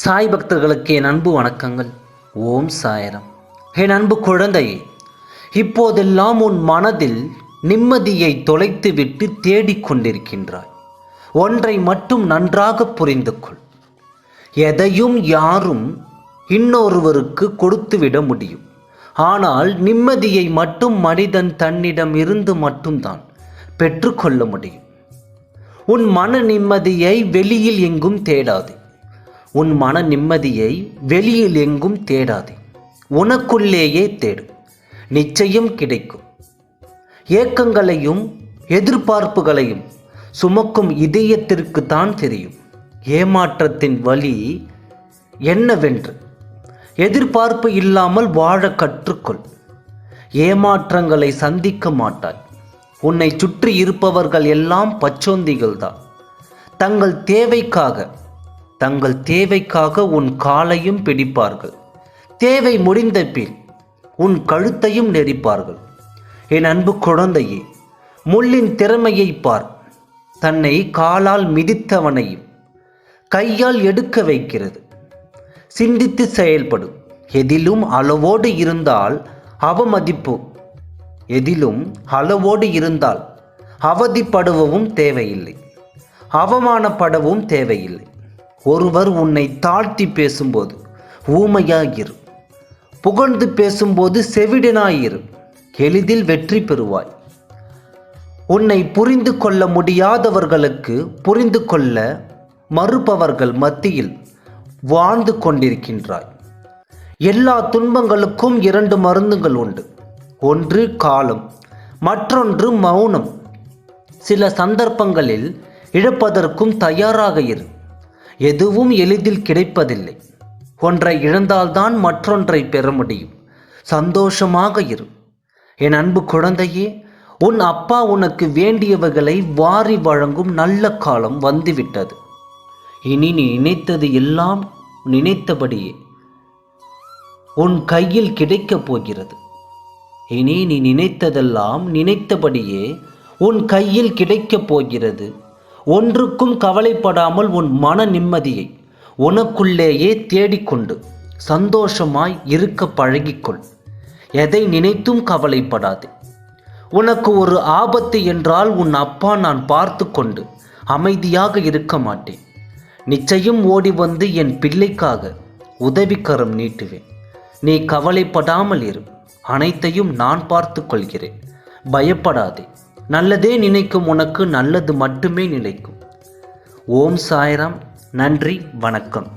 சாய் பக்தர்களுக்கு என் அன்பு வணக்கங்கள். ஓம் சாயரம். என் அன்பு குழந்தையே, இப்போதெல்லாம் உன் மனதில் நிம்மதியை தொலைத்துவிட்டு தேடிக்கொண்டிருக்கின்றாய். ஒன்றை மட்டும் நன்றாக புரிந்து கொள். எதையும் யாரும் இன்னொருவருக்கு கொடுத்துவிட முடியும். ஆனால் நிம்மதியை மட்டும் மனிதன் தன்னிடம் இருந்து மட்டும்தான் பெற்றுக்கொள்ள முடியும். உன் மன நிம்மதியை வெளியில் எங்கும் தேடாதே. உன் மன நிம்மதியை வெளியில் எங்கும் தேடாதே, உனக்குள்ளேயே தேடு. நிச்சயம் கிடைக்கும். ஏக்கங்களையும் எதிர்பார்ப்புகளையும் சுமக்கும் இதயத்திற்கு தான் தெரியும் ஏமாற்றத்தின் வலி என்னவென்று. எதிர்பார்ப்பு இல்லாமல் வாழ கற்றுக்கொள். ஏமாற்றங்களை சந்திக்க மாட்டாய். உன்னை சுற்றி இருப்பவர்கள் எல்லாம் பச்சோந்திகள்தான். தங்கள் தேவைக்காக உன் காலையும் பிடிப்பார்கள். தேவை முடிந்த பின் உன் கழுத்தையும் நெரிப்பார்கள். என் அன்பு குழந்தையே, முள்ளின் திறமையை பார். தன்னை காலால் மிதித்தவனையும் கையால் எடுக்க வைக்கிறது. சிந்தித்து செயல்படும். எதிலும் அளவோடு இருந்தால் அவதிப்படுவவும் தேவையில்லை, அவமானப்படவும் தேவையில்லை. ஒருவர் உன்னை தாழ்த்தி பேசும்போது ஊமையாயிரு, புகழ்ந்து பேசும்போது செவிடனாயிரு. எளிதில் வெற்றி பெறுவாய். உன்னை புரிந்து கொள்ள முடியாதவர்களுக்கு புரிந்து கொள்ள மறுப்பவர்கள் மத்தியில் வாழ்ந்து கொண்டிருக்கின்றாய். எல்லா துன்பங்களுக்கும் 2 மருந்துகள் உண்டு. ஒன்று காலம், மற்றொன்று மௌனம். சில சந்தர்ப்பங்களில் இழப்பதற்கும் தயாராக இரு. எதுவும் எளிதில் கிடைப்பதில்லை. ஒன்றை இழந்தால்தான் மற்றொன்றை பெற முடியும். சந்தோஷமாக இரு. என் அன்பு குழந்தையே, உன் அப்பா உனக்கு வேண்டியவைகளை வாரி வழங்கும் நல்ல காலம் வந்துவிட்டது. இனி நீ நினைத்தது எல்லாம் நினைத்தபடியே உன் கையில் கிடைக்கப் போகிறது. இனி நீ நினைத்ததெல்லாம் நினைத்தபடியே உன் கையில் கிடைக்கப் போகிறது. ஒன்றுக்கும் கவலைப்படாமல் உன் மன நிம்மதியை உனக்குள்ளேயே தேடிக்கொண்டு சந்தோஷமாய் இருக்க பழகிக்கொள். எதை நினைத்தும் கவலைப்படாதே. உனக்கு ஒரு ஆபத்து என்றால் உன் அப்பா நான் பார்த்து கொண்டு அமைதியாக இருக்க மாட்டேன். நிச்சயம் ஓடி வந்து என் பிள்ளைக்காக உதவிக்கரம் நீட்டுவேன். நீ கவலைப்படாமல் இரு. அனைத்தையும் நான் பார்த்து கொள்கிறேன். பயப்படாதே. நல்லதே நினைக்கும் உனக்கு நல்லது மட்டுமே நினைக்கும். ஓம் சாய்ராம். நன்றி, வணக்கம்.